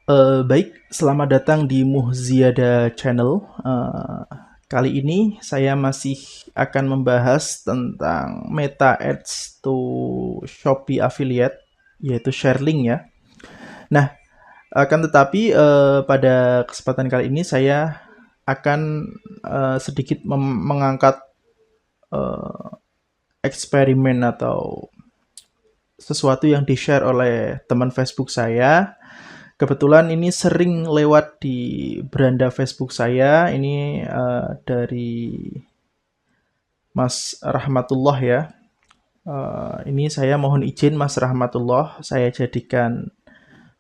Baik, selamat datang di Muhziada Channel. Kali ini saya masih akan membahas tentang Meta Ads to Shopee Affiliate, yaitu share link ya. Nah, akan tetapi pada kesempatan kali ini saya akan sedikit mengangkat eh, eksperimen atau sesuatu yang di-share oleh teman Facebook saya. Kebetulan ini sering lewat di beranda Facebook saya. Ini dari Mas Rahmatullah ya. Ini saya mohon izin Mas Rahmatullah, saya jadikan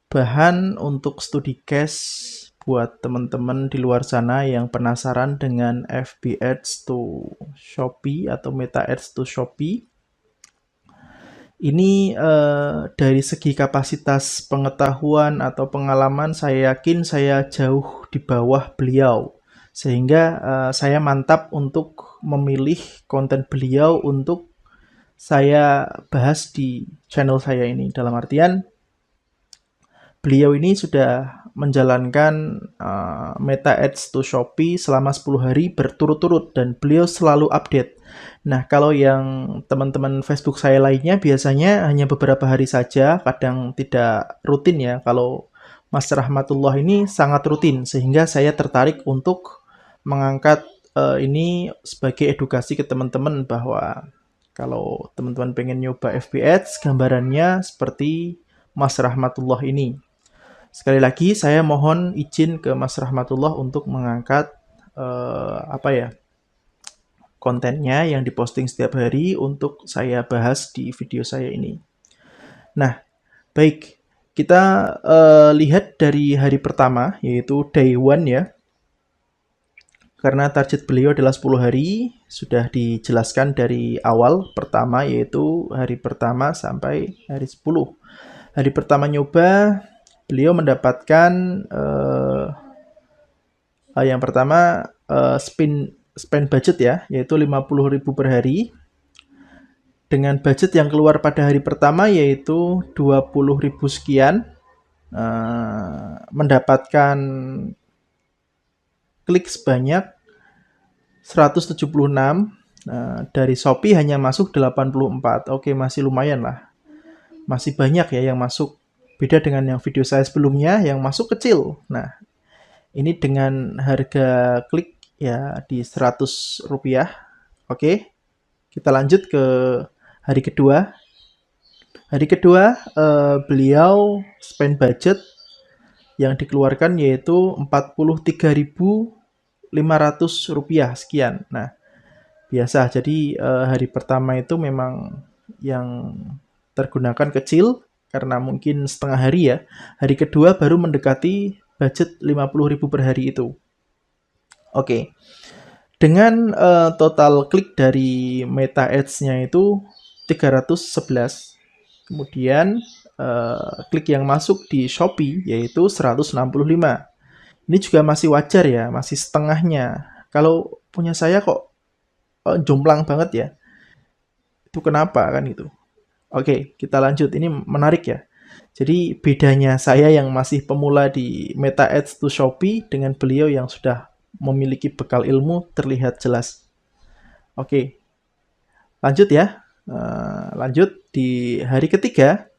bahan untuk studi case buat teman-teman di luar sana yang penasaran dengan FB Ads to Shopee atau Meta Ads to Shopee. Ini dari segi kapasitas pengetahuan atau pengalaman saya yakin saya jauh di bawah beliau. Sehingga saya mantap untuk memilih konten beliau untuk saya bahas di channel saya ini. Dalam artian beliau ini sudah menjalankan Meta Ads to Shopee selama 10 hari berturut-turut dan beliau selalu update. Nah, kalau yang teman-teman Facebook saya lainnya biasanya hanya beberapa hari saja, kadang tidak rutin ya. Kalau Mas Rahmatullah ini sangat rutin, sehingga saya tertarik untuk mengangkat ini sebagai edukasi ke teman-teman bahwa kalau teman-teman pengen nyoba FB Ads, gambarannya seperti Mas Rahmatullah ini. Sekali lagi saya mohon izin ke Mas Rahmatullah untuk mengangkat kontennya yang diposting setiap hari untuk saya bahas di video saya ini. Nah, baik, kita lihat dari hari pertama yaitu day one ya. Karena target beliau adalah 10 hari, sudah dijelaskan dari awal pertama yaitu hari pertama sampai hari 10. Hari pertama nyoba, beliau mendapatkan yang pertama spend budget ya, yaitu 50.000 per hari. Dengan budget yang keluar pada hari pertama yaitu 20.000 sekian, mendapatkan klik sebanyak 176. Dari Shopee hanya masuk 84. Oke, masih lumayan lah. Masih banyak ya yang masuk. Beda dengan yang video saya sebelumnya yang masuk kecil. Nah, ini dengan harga klik ya di 100 rupiah. Oke, kita lanjut ke hari kedua. Hari kedua beliau spend budget yang dikeluarkan yaitu 43.500 rupiah sekian. Nah, biasa. Jadi hari pertama itu memang yang tergunakan kecil karena mungkin setengah hari ya. Hari kedua baru mendekati budget 50.000 per hari itu. Oke. Dengan total klik dari Meta Ads-nya itu 311. Kemudian klik yang masuk di Shopee yaitu 165. Ini juga masih wajar ya, masih setengahnya. Kalau punya saya kok jomplang banget ya. Itu kenapa kan itu? Oke, kita lanjut. Ini menarik ya. Jadi bedanya saya yang masih pemula di Meta Ads to Shopee dengan beliau yang sudah memiliki bekal ilmu terlihat jelas. Oke, lanjut ya. Lanjut di hari ketiga.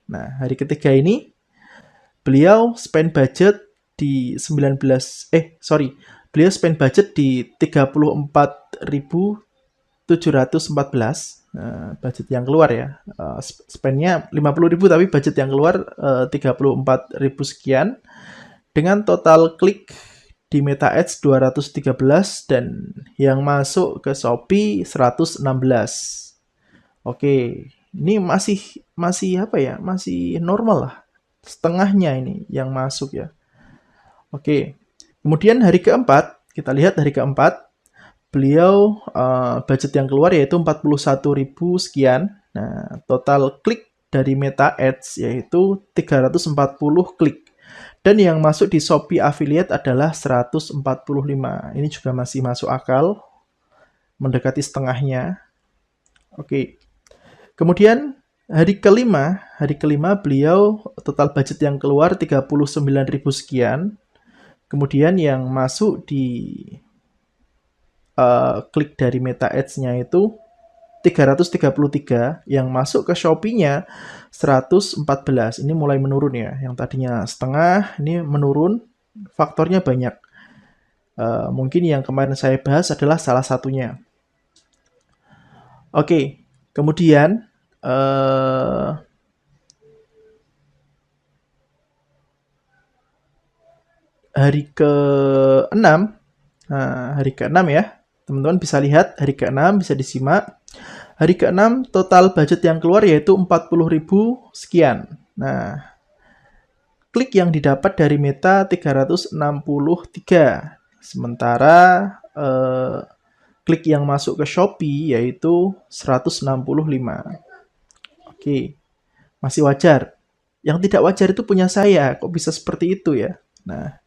Nah, hari ketiga ini beliau spend budget di beliau spend budget di 34.714. Budget yang keluar ya. Spendnya 50.000 tapi budget yang keluar 34.000 sekian. Dengan total klik di Meta Ads 213 dan yang masuk ke Shopee 116. Oke, ini masih apa ya? Masih normal lah. Setengahnya ini yang masuk ya. Oke. Kemudian hari keempat, kita lihat hari keempat, beliau budget yang keluar yaitu 41.000 sekian. Nah, total klik dari Meta Ads yaitu 340 klik. Dan yang masuk di Shopee Affiliate adalah 145. Ini juga masih masuk akal, mendekati setengahnya. Oke. Kemudian Hari kelima beliau total budget yang keluar 39.000 sekian. Kemudian yang masuk di klik dari Meta Ads-nya itu 333, yang masuk ke Shopee-nya 114. Ini mulai menurun ya. Yang tadinya setengah, ini menurun. Faktornya banyak. Mungkin yang kemarin saya bahas adalah salah satunya. Oke, kemudian hari ke-6, hari ke-6 ya, teman-teman bisa lihat hari ke-6, bisa disimak. Hari ke-6 total budget yang keluar yaitu 40.000 sekian. Nah, klik yang didapat dari Meta 363. Sementara klik yang masuk ke Shopee yaitu 165. Oke, masih wajar. Yang tidak wajar itu punya saya, kok bisa seperti itu ya. Nah,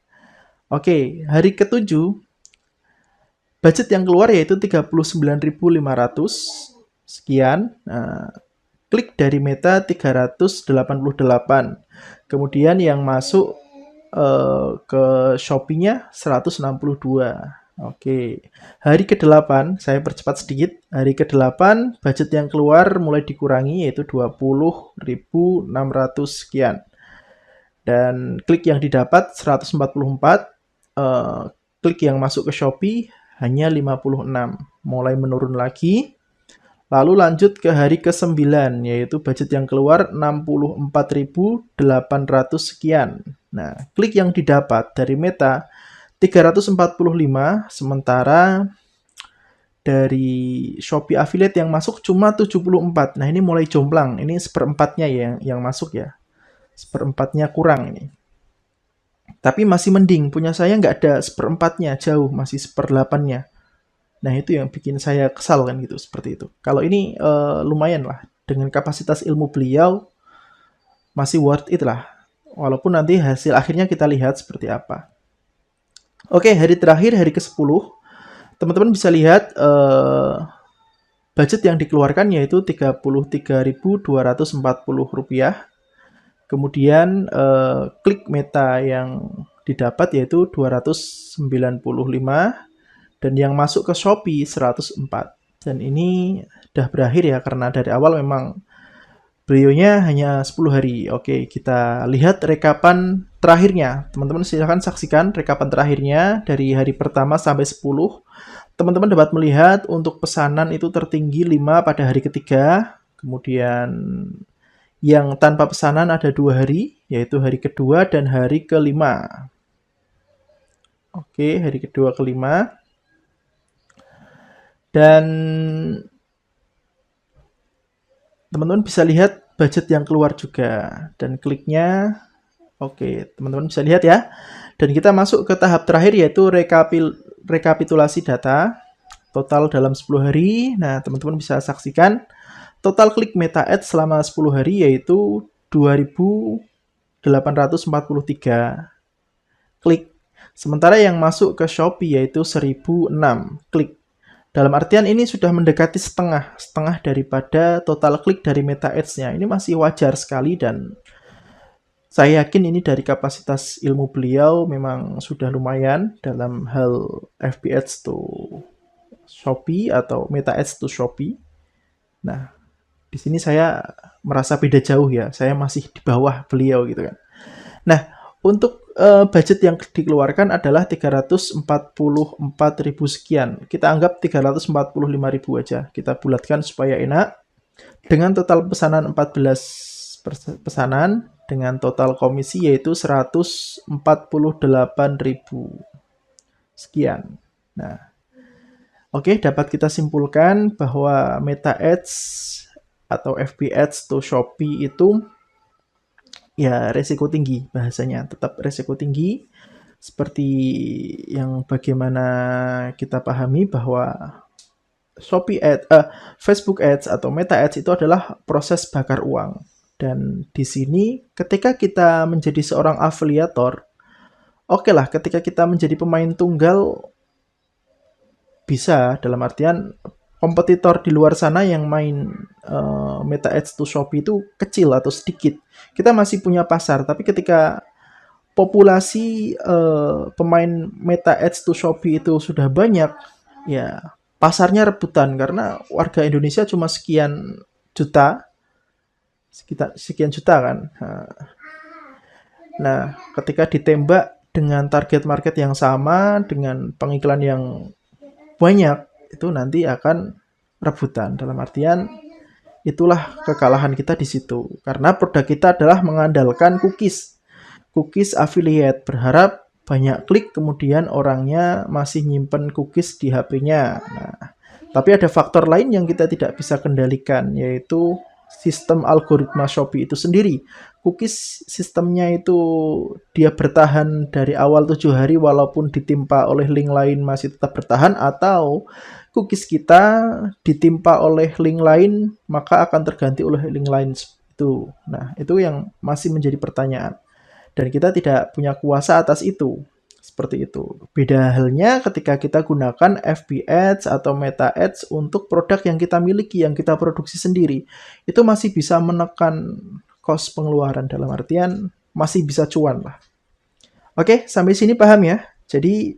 oke, hari ke-7 budget yang keluar yaitu 39.500 sekian. Nah, klik dari Meta 388. Kemudian yang masuk ke Shopee-nya 162. Oke. Hari ke-8, saya percepat sedikit. Hari ke-8 budget yang keluar mulai dikurangi yaitu 20.600 sekian. Dan klik yang didapat 144, klik yang masuk ke Shopee hanya 56, mulai menurun lagi. Lalu lanjut ke hari ke-9, yaitu budget yang keluar 64.800 sekian. Nah, klik yang didapat dari Meta 345, sementara dari Shopee Affiliate yang masuk cuma 74. Nah, ini mulai jomplang. Ini seperempatnya ya yang masuk ya. Seperempatnya kurang ini. Tapi masih mending, punya saya nggak ada seperempatnya, jauh, masih seperdelapannya. Nah, itu yang bikin saya kesal kan gitu, seperti itu. Kalau ini lumayan lah, dengan kapasitas ilmu beliau, masih worth it lah. Walaupun nanti hasil akhirnya kita lihat seperti apa. Oke, hari terakhir, hari ke-10, teman-teman bisa lihat budget yang dikeluarkan yaitu Rp33.240. Kemudian klik Meta yang didapat yaitu 295, dan yang masuk ke Shopee 104. Dan ini udah berakhir ya, karena dari awal memang beliaunya hanya 10 hari. Oke, kita lihat rekapan terakhirnya. Teman-teman silahkan saksikan rekapan terakhirnya dari hari pertama sampai 10. Teman-teman dapat melihat untuk pesanan itu tertinggi 5 pada hari ketiga. Kemudian yang tanpa pesanan ada 2 hari, yaitu hari kedua dan hari kelima. Oke, hari kedua kelima. Dan teman-teman bisa lihat budget yang keluar juga. Dan kliknya, oke, teman-teman bisa lihat ya. Dan kita masuk ke tahap terakhir yaitu rekapitulasi data. Total dalam 10 hari. Nah, teman-teman bisa saksikan total klik Meta Ads selama 10 hari yaitu 2.843 klik. Sementara yang masuk ke Shopee yaitu 1.006 klik. Dalam artian ini sudah mendekati setengah daripada total klik dari Meta Ads-nya. Ini masih wajar sekali dan saya yakin ini dari kapasitas ilmu beliau memang sudah lumayan dalam hal FB Ads to Shopee atau Meta Ads to Shopee. Nah, di sini saya merasa beda jauh ya. Saya masih di bawah beliau gitu kan. Nah, untuk budget yang dikeluarkan adalah 344.000 sekian. Kita anggap 345.000 aja. Kita bulatkan supaya enak. Dengan total pesanan 14 pesanan, dengan total komisi yaitu 148.000 sekian. Nah, oke, dapat kita simpulkan bahwa Meta Ads atau FB Ads to Shopee itu ya resiko tinggi, bahasanya tetap resiko tinggi, seperti yang bagaimana kita pahami bahwa Facebook Ads atau Meta Ads itu adalah proses bakar uang. Dan di sini ketika kita menjadi seorang afiliator, oke lah, ketika kita menjadi pemain tunggal bisa, dalam artian kompetitor di luar sana yang main Meta Ads to Shopee itu kecil atau sedikit. Kita masih punya pasar, tapi ketika populasi pemain Meta Ads to Shopee itu sudah banyak, ya pasarnya rebutan karena warga Indonesia cuma sekian juta, sekian juta kan. Nah, ketika ditembak dengan target market yang sama, dengan pengiklan yang banyak, itu nanti akan rebutan. Dalam artian, itulah kekalahan kita di situ. Karena produk kita adalah mengandalkan cookies. Cookies affiliate, berharap banyak klik, kemudian orangnya masih nyimpen cookies di HP-nya. Nah, tapi ada faktor lain yang kita tidak bisa kendalikan, yaitu sistem algoritma Shopee itu sendiri. Cookies sistemnya itu dia bertahan dari awal 7 hari walaupun ditimpa oleh link lain masih tetap bertahan, atau cookies kita ditimpa oleh link lain maka akan terganti oleh link lain itu. Nah, itu yang masih menjadi pertanyaan. Dan kita tidak punya kuasa atas itu. Seperti itu. Beda halnya ketika kita gunakan FB Ads atau Meta Ads untuk produk yang kita miliki, yang kita produksi sendiri. Itu masih bisa menekan cost pengeluaran, dalam artian masih bisa cuan lah. Oke, sampai sini paham ya? Jadi,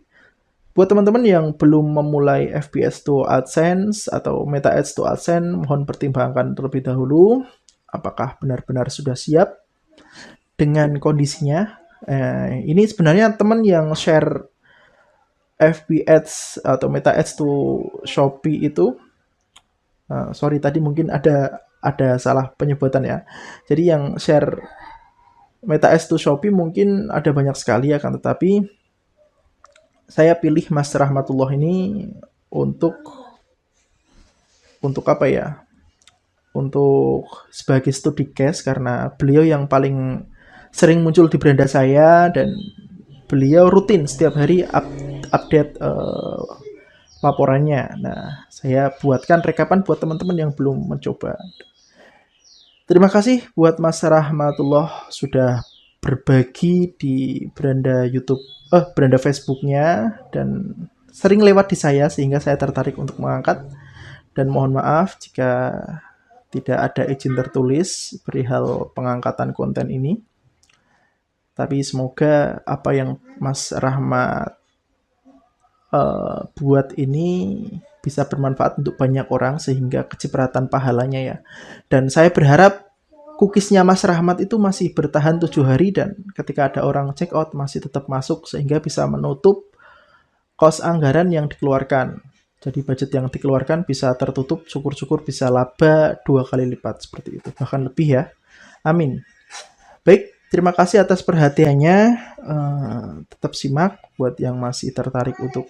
buat teman-teman yang belum memulai FB Ads to AdSense atau Meta Ads to AdSense, mohon pertimbangkan terlebih dahulu apakah benar-benar sudah siap dengan kondisinya. Ini sebenarnya teman yang share FB Ads atau Meta Ads to Shopee itu, sorry tadi mungkin ada salah penyebutan ya. Jadi yang share Meta Ads to Shopee mungkin ada banyak sekali, akan tetapi saya pilih Mas Rahmatullah ini untuk apa ya? Untuk sebagai studi case, karena beliau yang paling sering muncul di beranda saya dan beliau rutin setiap hari update laporannya. Nah, saya buatkan rekapan buat teman-teman yang belum mencoba. Terima kasih buat Mas Rahmatullah sudah berbagi di beranda YouTube, beranda Facebooknya, dan sering lewat di saya sehingga saya tertarik untuk mengangkat. Dan mohon maaf jika tidak ada izin tertulis perihal pengangkatan konten ini. Tapi semoga apa yang Mas Rahmat buat ini bisa bermanfaat untuk banyak orang sehingga kecipratan pahalanya ya. Dan saya berharap cookiesnya Mas Rahmat itu masih bertahan 7 hari dan ketika ada orang check out masih tetap masuk sehingga bisa menutup kos anggaran yang dikeluarkan. Jadi budget yang dikeluarkan bisa tertutup, syukur-syukur bisa laba 2 kali lipat seperti itu. Bahkan lebih ya. Amin. Baik. Terima kasih atas perhatiannya. Tetap simak buat yang masih tertarik untuk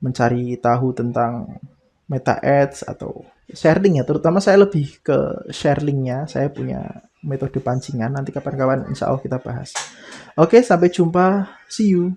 mencari tahu tentang Meta Ads atau sharing ya. Terutama saya lebih ke sharingnya. Saya punya metode pancingan. Nanti kapan-kapan insya Allah kita bahas. Oke, sampai jumpa. See you.